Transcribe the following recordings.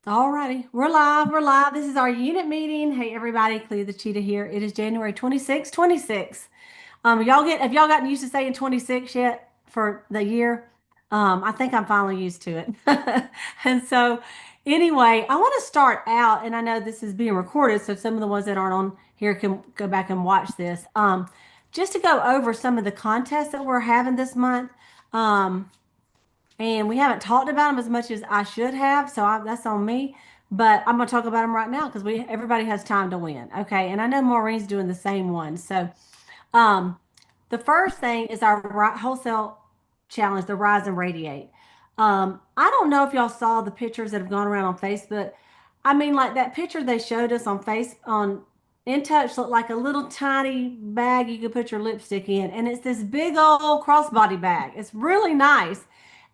All righty. We're live. We're live. This is our unit meeting. Hey, everybody. Clea the Cheetah here. It is January 26. Have y'all gotten used to saying 26 yet for the year? I think I'm finally used to it. And so anyway, I want to start out, and I know this is being recorded, so some of the ones that aren't on here can go back and watch this. Just to go over some of the contests that we're having this month. Um, and we haven't talked about them as much as I should have, so that's on me. But I'm going to talk about them right now because we everybody has time to win. Okay, and I know Maureen's doing the same one. So, um, the first thing is our wholesale challenge, the Rise and Radiate. I don't know if y'all saw the pictures that have gone around on Facebook. I mean, like that picture they showed us on In Touch looked like a little tiny bag you could put your lipstick in, and it's this big old crossbody bag. It's really nice.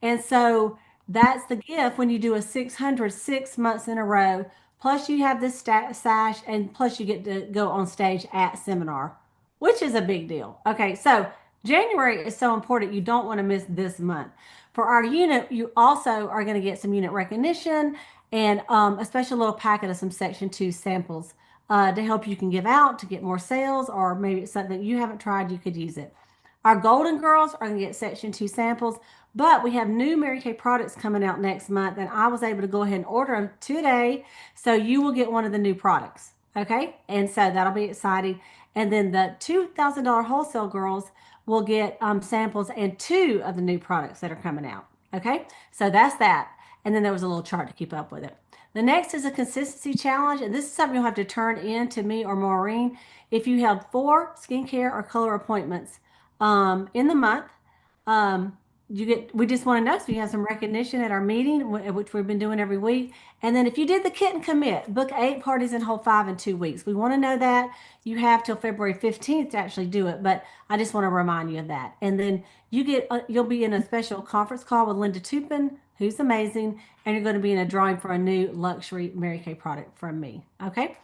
And so that's the gift when you do a 600 6 months in a row. Plus, you have this sash, and plus, you get to go on stage at seminar, which is a big deal. Okay, so January is so important. You don't want to miss this month. For our unit, you also are going to get some unit recognition and a special little packet of some Section 2 samples to help you can give out to get more sales, or maybe it's something you haven't tried, you could use it. Our Golden Girls are going to get Section 2 samples, but we have new Mary Kay products coming out next month, and I was able to go ahead and order them today. So you will get one of the new products. Okay. And so that'll be exciting. And then the $2,000 wholesale girls will get samples and two of the new products that are coming out. Okay. So that's that. And then there was a little chart to keep up with it. The next is a consistency challenge, and this is something you'll have to turn in to me or Maureen if you held 4 skincare or color appointments in the month. Um, we just want to know so you have some recognition at our meeting, which we've been doing every week. And then if you did the kit and commit, book 8 parties and hold 5 in 2 weeks. We want to know that. You have till February 15th to actually do it, but I just want to remind you of that. And then you'll be in a special conference call with Linda Tupin, who's amazing, and you're going to be in a drawing for a new luxury Mary Kay product from me. Okay.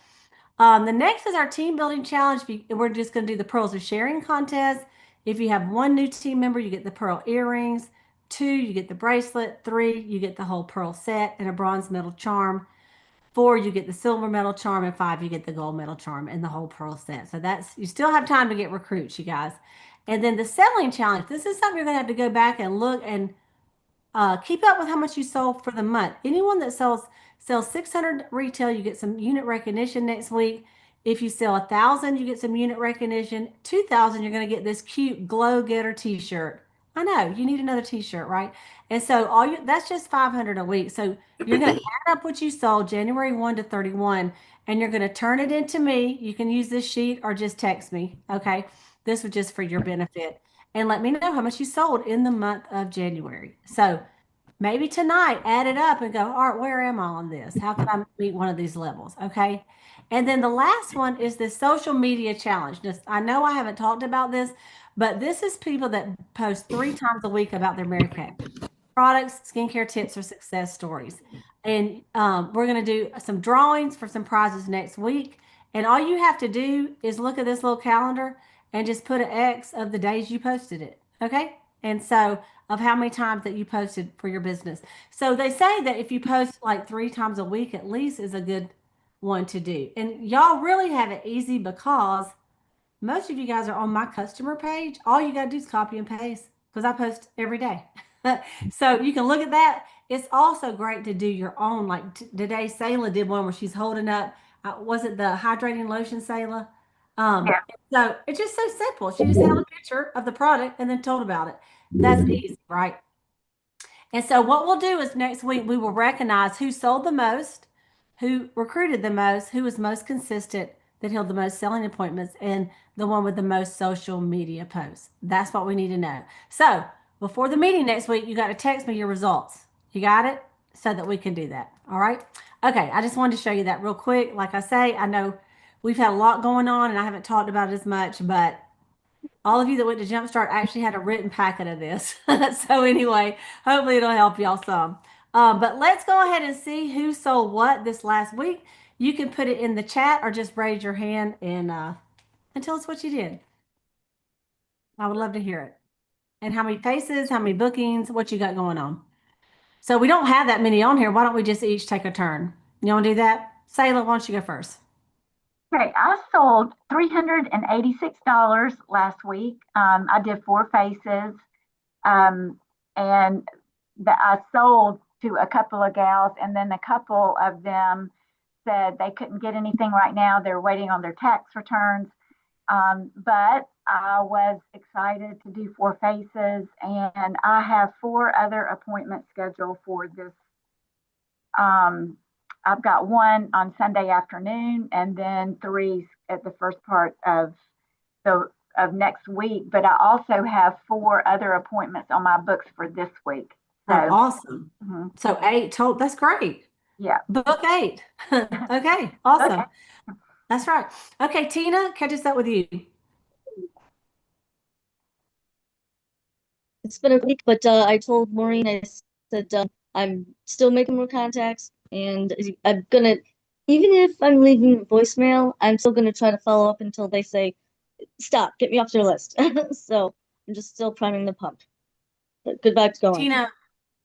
The next is our team building challenge. We're just going to do the pearls of sharing contest. If you have one new team member, you get the pearl earrings. 2, you get the bracelet. 3, you get the whole pearl set and a bronze medal charm. 4, you get the silver medal charm. And 5, you get the gold medal charm and the whole pearl set. So you still have time to get recruits, you guys. And then the selling challenge. This is something you're going to have to go back and look and keep up with how much you sold for the month. Anyone that sells 600 retail, you get some unit recognition next week. If you sell 1,000, you get some unit recognition. 2,000, you're going to get this cute Glow Getter T-shirt. I know you need another T-shirt, right? And so that's just 500 a week. So you're going to add up what you sold January 1 to 31, and you're going to turn it into me. You can use this sheet or just text me. Okay, this was just for your benefit, and let me know how much you sold in the month of January. So maybe tonight, add it up and go, all right, where am I on this? How can I meet one of these levels? Okay. And then the last one is the social media challenge. Just, I know I haven't talked about this, but this is people that post 3 times a week about their Mary Kay products, skincare tips, or success stories. And we're going to do some drawings for some prizes next week. And all you have to do is look at this little calendar and just put an X of the days you posted it. Okay. And so of how many times that you posted for your business. So they say that if you post like 3 times a week at least is a good one to do. And y'all really have it easy because most of you guys are on my customer page. All you got to do is copy and paste because I post every day. So you can look at that. It's also great to do your own. Like today, Sayla did one where she's holding up, was it the hydrating lotion, Sayla? Yeah. So it's just so simple. She just held a picture of the product and then told about it. That's easy, right? And so what we'll do is next week we will recognize who sold the most, who recruited the most, who was most consistent, that held the most selling appointments, and the one with the most social media posts. That's what we need to know. So before the meeting next week, you got to text me your results. You got it? So that we can do that. All right. Okay. I just wanted to show you that real quick. Like I say, I know we've had a lot going on and I haven't talked about it as much, but all of you that went to Jumpstart actually had a written packet of this. So anyway, hopefully it'll help y'all some. But let's go ahead and see who sold what this last week. You can put it in the chat or just raise your hand and tell us what you did. I would love to hear it. And how many faces, how many bookings, what you got going on. So we don't have that many on here. Why don't we just each take a turn? You want to do that? Sayla, why don't you go first? Okay, I sold $386 last week. I did four faces, um, and I sold to a couple of gals, and then a couple of them said they couldn't get anything right now. They're waiting on their tax returns. But I was excited to do four faces, and I have four other appointments scheduled for this. Um, I've got one on Sunday afternoon, and then three at the first part the of next week. But I also have four other appointments on my books for this week. Oh, So, awesome. mhm, So eight total. That's great. yeah. Book eight. Okay, Okay. awesome. That's right. Okay, Tina, catch us up with you. It's been a week, but I told Maureen, I said I'm still making more contacts, and I'm gonna, even if I'm leaving voicemail, I'm still gonna try to follow up until they say, stop, get me off your list. So I'm just still priming the pump. But good vibes going. Tina,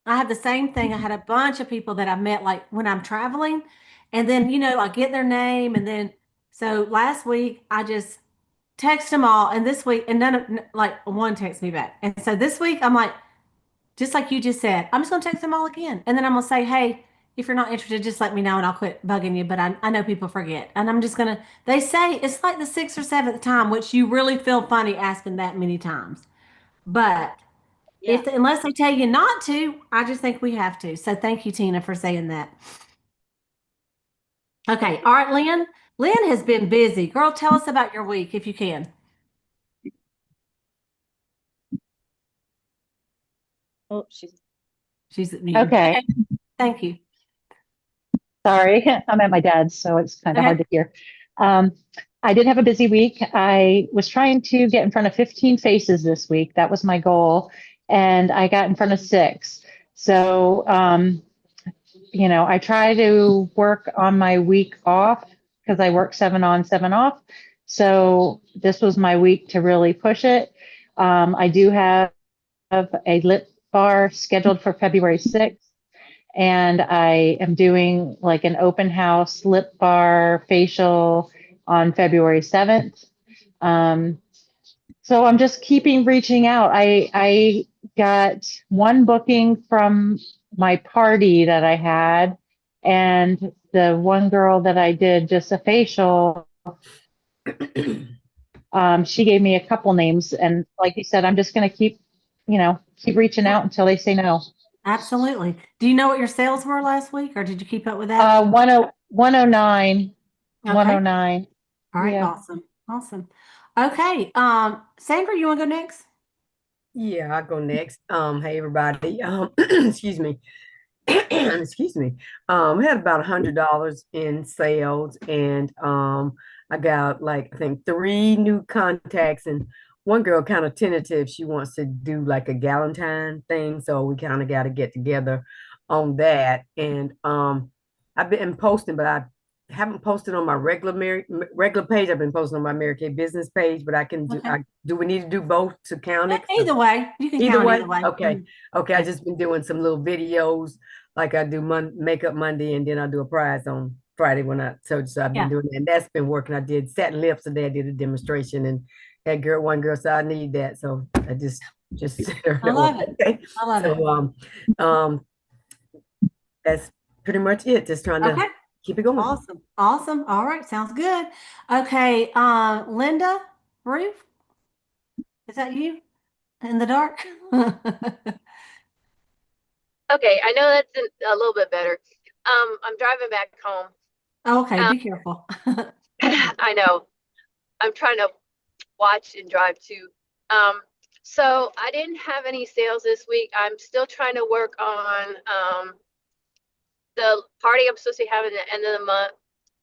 I have the same thing. I had a bunch of people that I met like when I'm traveling, and then I get their name, and then so last week I just text them all, and this week and like one texts me back, and so this week I'm like, just like you just said, I'm just gonna text them all again, and then I'm gonna say, hey, if you're not interested, just let me know, and I'll quit bugging you. But I know people forget, and I'm just gonna. They say it's like the sixth or seventh time, which you really feel funny asking that many times, but. Yeah. Unless they tell you not to, I just think we have to. So thank you, Tina, for saying that. Okay. All right, Lynn. Lynn has been busy. Girl, tell us about your week if you can. Oh, She's muted. Okay, Okay. Thank you. sorry. I'm at my dad's, so it's kind of hard Okay. to hear. Um, I did have a busy week. I was trying to get in front of 15 faces this week. That was my goal. And I got in front of six. So, I try to work on my week off because I work 7 on, 7 off. So this was my week to really push it. I do have a lip bar scheduled for February 6th. And I am doing like an open house lip bar facial on February 7th. Um, so I'm just keeping reaching out. I got one booking from my party that I had, and the one girl that I did just a facial, she gave me a couple names, and like you said, I'm just going to keep reaching Yeah, out until they say no. absolutely. Do you know what your sales were last week, or did you keep up with that? 109, Okay. 109. All right. Yeah. Awesome. Awesome. Okay. Sandra, you want to go next? Yeah, I'll go next. Hey everybody. Excuse me. Excuse me. I had about $100 in sales, and I got like I think three new contacts, and one girl kind of tentative. She wants to do like a Galentine thing, so we kind of got to get together on that. And I've been posting, but I haven't posted on my regular page. I've been posting on my Mary Kay business page, but I can do. Okay. Do we need to do both to count it? Either way, you can Either count way, either way. okay. Mhm. Okay, I Yeah. just been doing some little videos, like I do makeup Monday, and then I do a prize on Friday when so I've been Yeah. doing that, and that's been working. I did satin lips today. I did a demonstration, and one girl said I need that, so I just said her I that one. love it. Okay, I love it. so um that's pretty much it. Just trying to Okay. keep it going. Awesome. Awesome. All right. Sounds good. Okay. Linda, Ruth, is that you in the dark? Okay, I know that's a little bit better. I'm driving back home. Okay. Um, Be careful. I know. I'm trying to watch and drive too. Um, so I didn't have any sales this week. I'm still trying to work on the party I'm supposed to have at the end of the month.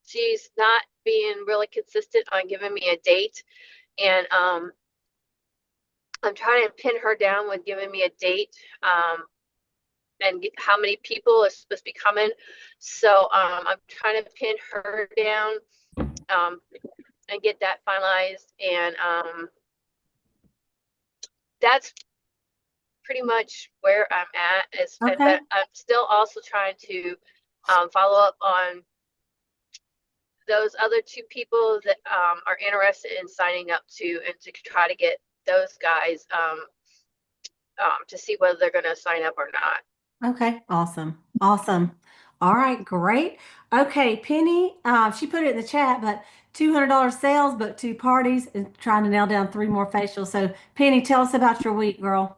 She's not being really consistent on giving me a date, and I'm trying to pin her down with giving me a date. And how many people is supposed to be coming. So I'm trying to pin her down um, and get that finalized. And that's pretty much where I'm at. Okay. But I'm still also trying to follow up on those other two people that are interested in signing up to, and to try to get those guys to see whether they're going to sign up or not. Okay. Awesome. Awesome. All right. Great. Okay. Penny, she put it in the chat, but $200 sales, but 2 parties, and trying to nail down 3 more facials. So, Penny, tell us about your week, girl.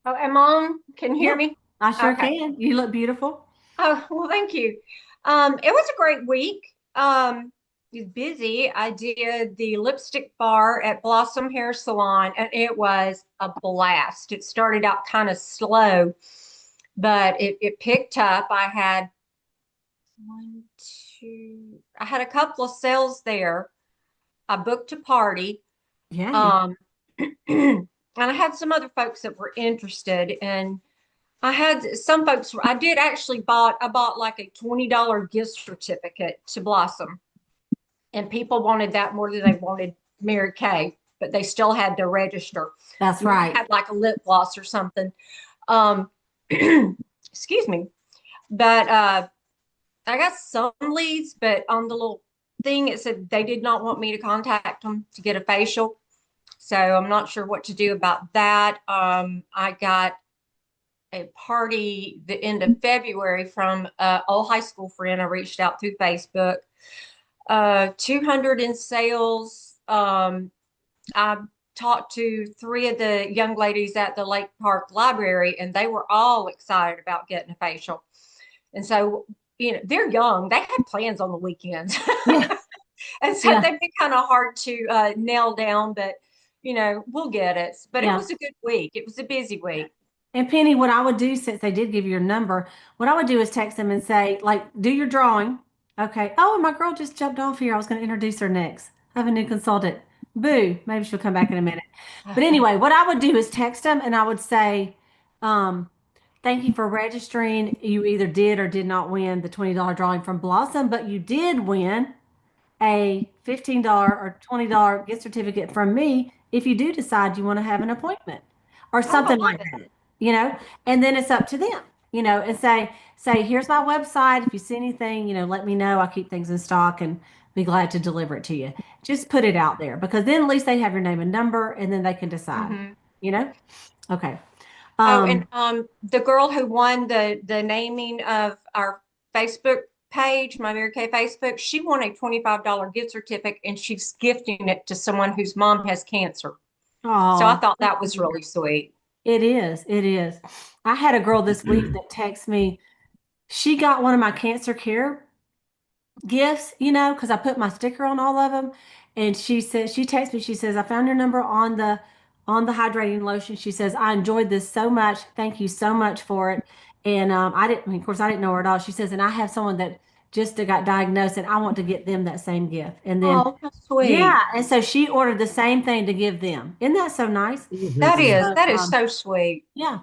Oh, am I on? Can you hear Yeah, me? I sure Okay. can. You look beautiful. Oh, well, thank you. It was a great week. It was busy. I did the lipstick bar at Blossom Hair Salon, and it was a blast. It started out kind of slow, but it picked up. I had I had a couple of sales there. I booked a party. Yay. Um, and I had some other folks that were interested, and I had some folks. I did actually I bought like a $20 gift certificate to Blossom, and people wanted that more than they wanted Mary Kay, but they still had to register. That's You know, right. had like a lip gloss or something. Um, excuse me, but I got some leads, but on the little thing it said they did not want me to contact them to get a facial. So I'm not sure what to do about that. I got a party the end of February from an old high school friend. I reached out through Facebook. 200 in sales. I talked to 3 of the young ladies at the Lake Park Library, and they were all excited about getting a facial. And so, you know, they're young. They had plans on the weekends. Yeah. And so Yeah. they've been kind of hard to nail down, but, you know, we'll get it. But it Yeah. was a good week. It was a busy week. And Penny, what I would do, since they did give you your number, what I would do is text them and say, like, do your drawing. Okay. Oh, and my girl just jumped off here. I was going to introduce her next. I have a new consultant. Boo. Maybe she'll come back in a minute. But anyway, what I would do is text them and I would say, um, thank you for registering. You either did or did not win the $20 drawing from Blossom, but you did win a $15 or $20 gift certificate from me if you do decide you want to have an appointment or Oh, something like that, and then it's up to them, and say, here's my website. If you see anything, let me know. I keep things in stock and be glad to deliver it to you. Just put it out there because then at least they have your name and number and then they can decide, mhm. Okay. Oh, and Um, the girl who won the naming of our Facebook page, my Mary Kay Facebook, she won a $25 gift certificate, and she's gifting it to someone whose mom has cancer. So I oh, thought that was really sweet. it is. It is. I had a girl this week that texted me. She got one of my cancer care gifts, because I put my sticker on all of them. And she said, she texted me, she says, I found your number on the hydrating lotion. She says, I enjoyed this so much. Thank you so much for it. And I mean, of course, I didn't know her at all. She says, and I have someone that just got diagnosed and I want to get them that same gift. And then, Oh, how sweet. yeah. And so she ordered the same thing to give them. Isn't that so nice? So, That is so sweet. yeah.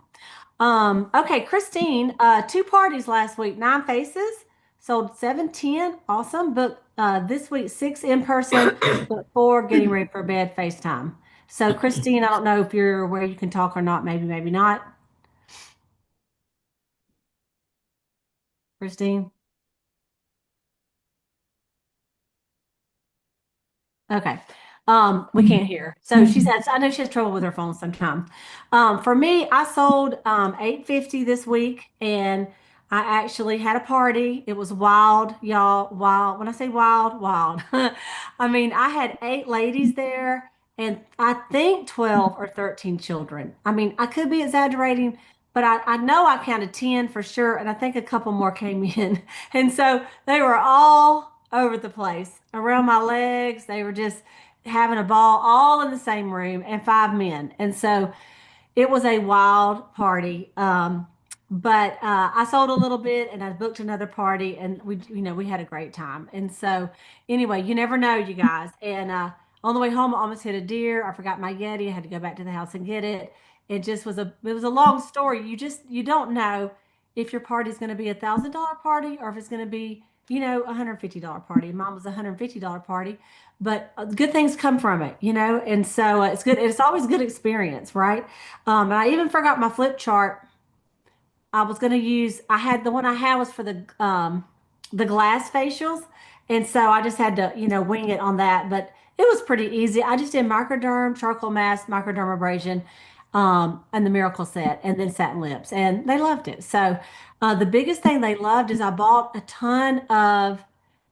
Okay, Christine, 2 parties last week, 9 faces, sold 710. Awesome. Booked this week, 6 in person, but 4 getting ready for bed FaceTime. So, Christine, I don't know if you're where you can talk or not, maybe, maybe not. Christine. Okay. We can't hear. So she says, I know she has trouble with her phone sometimes. For me, I sold 850 this week and I actually had a party. It was wild, y'all. Wild. When I say wild, wild. I mean, I had 8 ladies there and I think 12 or 13 children. I mean, I could be exaggerating, but I know I counted 10 for sure, and I think a couple more came in. And so they were all over the place around my legs. They were just having a ball all in the same room and 5 men. And so it was a wild party. But I sold a little bit and I booked another party and we had a great time. And so anyway, you never know, you guys. And on the way home, I almost hit a deer. I forgot my Yeti. I had to go back to the house and get it. It was a long story. You don't know if your party is going to be $1,000 party or if it's going to be $150 party. Mine was a $150 party, but good things come from it, and so it's good. It's always a good experience, right? And I even forgot my flip chart. I was going to use, I had the one I had was for the glass facials. And so I just had to, wing it on that, but it was pretty easy. I just did microderm, charcoal mask, microdermabrasion, and the miracle set and then satin lips, and they loved it. So, the biggest thing they loved is I bought a ton of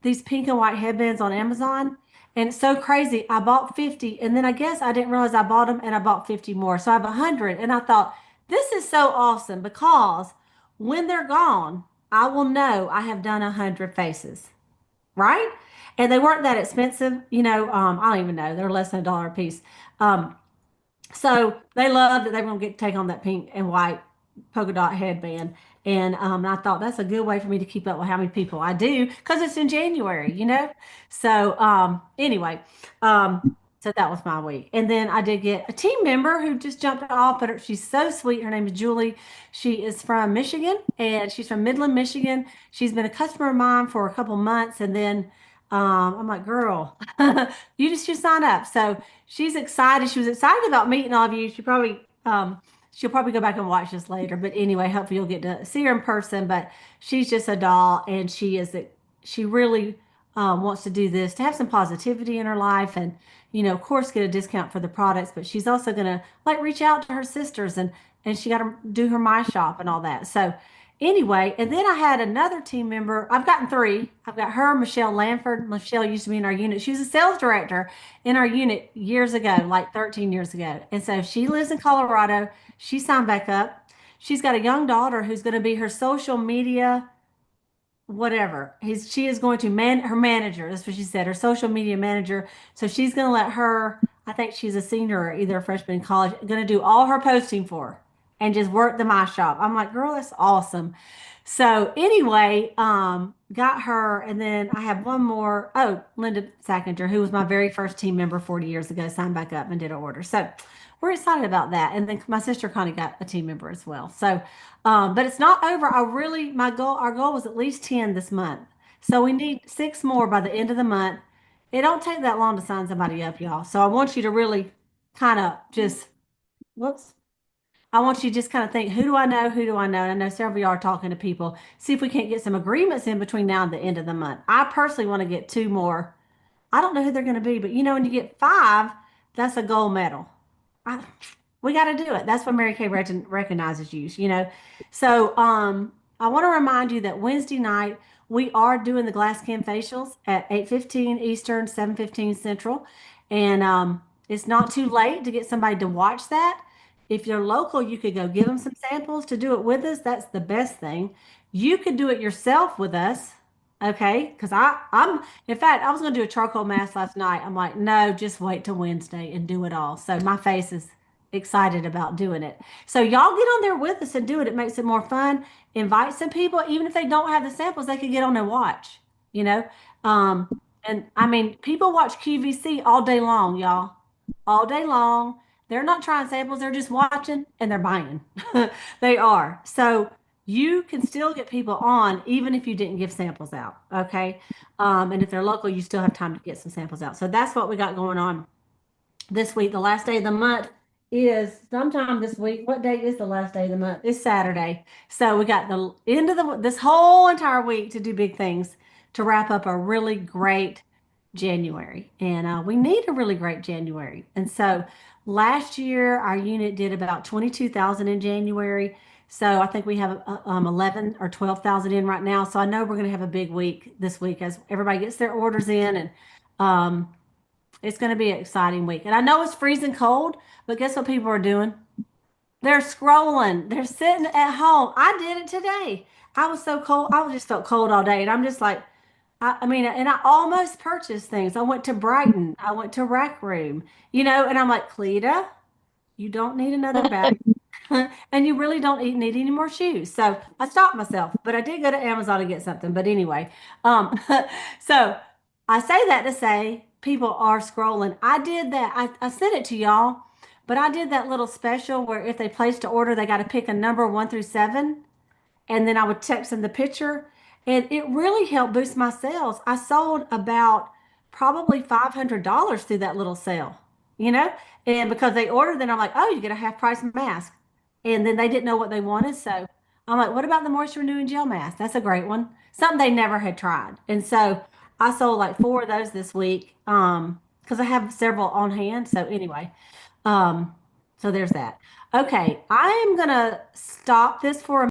these pink and white headbands on Amazon. And it's so crazy. I bought 50 and then I guess I didn't realize I bought them and I bought 50 more. So I have 100 and I thought, this is so awesome because when they're gone, I will know I have done 100 faces, right? And they weren't that expensive, I don't even know. They're less than $1 a piece. Um, so they loved that they were going to get to take on that pink and white polka dot headband. And I thought that's a good way for me to keep up with how many people I do because it's in January. So anyway, so that was my week. And then I did get a team member who just jumped off, but she's so sweet. Her name is Julie. She is from Michigan and she's from Midland, Michigan. She's been a customer of mine for a couple months. And then I'm like, girl, you just should sign up. So she's excited. She was excited about meeting all of you. She'll probably go back and watch this later. But anyway, hopefully you'll get to see her in person. But she's just a doll, and she really wants to do this to have some positivity in her life, and of course, get a discount for the products. But she's also gonna like reach out to her sisters, and she got to do her My Shop and all that. So anyway, and then I had another team member. I've gotten three. I've got her, Michelle Lanford. Michelle used to be in our unit. She was a sales director in our unit years ago, like 13 years ago. And so she lives in Colorado. She signed back up. She's got a young daughter who's going to be her social media, whatever. She is going to her manager. That's what she said, her social media manager. So she's going to let her, I think she's a senior or either a freshman in college, going to do all her posting for her and just work the My Shop. I'm like, girl, that's awesome. So anyway, got her, and then I have one more. Oh, Linda Sackinger, who was my very first team member 40 years ago, signed back up and did an order. So we're excited about that. And then my sister Connie got a team member as well. So, but it's not over. Our goal was at least 10 this month. So we need 6 more by the end of the month. It don't take that long to sign somebody up, y'all. So I want you to really kind of just, whoops. I want you to just kind of think, who do I know? Who do I know? And I know several of y'all are talking to people. See if we can't get some agreements in between now and the end of the month. I personally want to get 2 more. I don't know who they're going to be, but when you get 5, that's a gold medal. I, we got to do it. That's what Mary Kay recognizes you. So I want to remind you that Wednesday night we are doing the glass skin facials at 8:15 Eastern, 7:15 Central. And it's not too late to get somebody to watch that. If you're local, you could go give them some samples to do it with us. That's the best thing. You could do it yourself with us. Okay, because I'm in fact I was gonna do a charcoal mask last night. I'm like, no, just wait till Wednesday and do it all. So my face is excited about doing it. So y'all get on there with us and do it. It makes it more fun. Invite some people, even if they don't have the samples, they can get on and watch. You know, um, and I mean, people watch QVC all day long, y'all, all day long. They're not trying samples; they're just watching and they're buying. They are. So you can still get people on even if you didn't give samples out. Okay. And if they're local, you still have time to get some samples out. So that's what we got going on this week. The last day of the month is sometime this week. What day is the last day of the month? It's Saturday. So we got the end of this whole entire week to do big things to wrap up a really great January. And we need a really great January. And so last year, our unit did about 22,000 in January. So I think we have 11 or 12,000 in right now. So I know we're going to have a big week this week as everybody gets their orders in, and um, it's going to be an exciting week. And I know it's freezing cold, but guess what people are doing? They're scrolling. They're sitting at home. I did it today. I was so cold. I just felt cold all day. And I'm just like, I mean, and I almost purchased things. I went to Brighton. I went to Rack Room, and I'm like, Cleta, you don't need another bag. And you really don't need any more shoes. So I stopped myself, but I did go to Amazon to get something. But anyway, so I say that to say people are scrolling. I did that. I sent it to y'all, but I did that little special where if they placed an order, they got to pick a number 1 through 7. And then I would text them the picture. And it really helped boost my sales. I sold about probably $500 through that little sale, you know? And because they ordered, then I'm like, oh, you get a half price mask. And then they didn't know what they wanted. So I'm like, what about the moisture renewing gel mask? That's a great one. Something they never had tried. And so I sold like 4 of those this week. Because I have several on hand. So anyway, um, so there's that. Okay, I am gonna stop this for a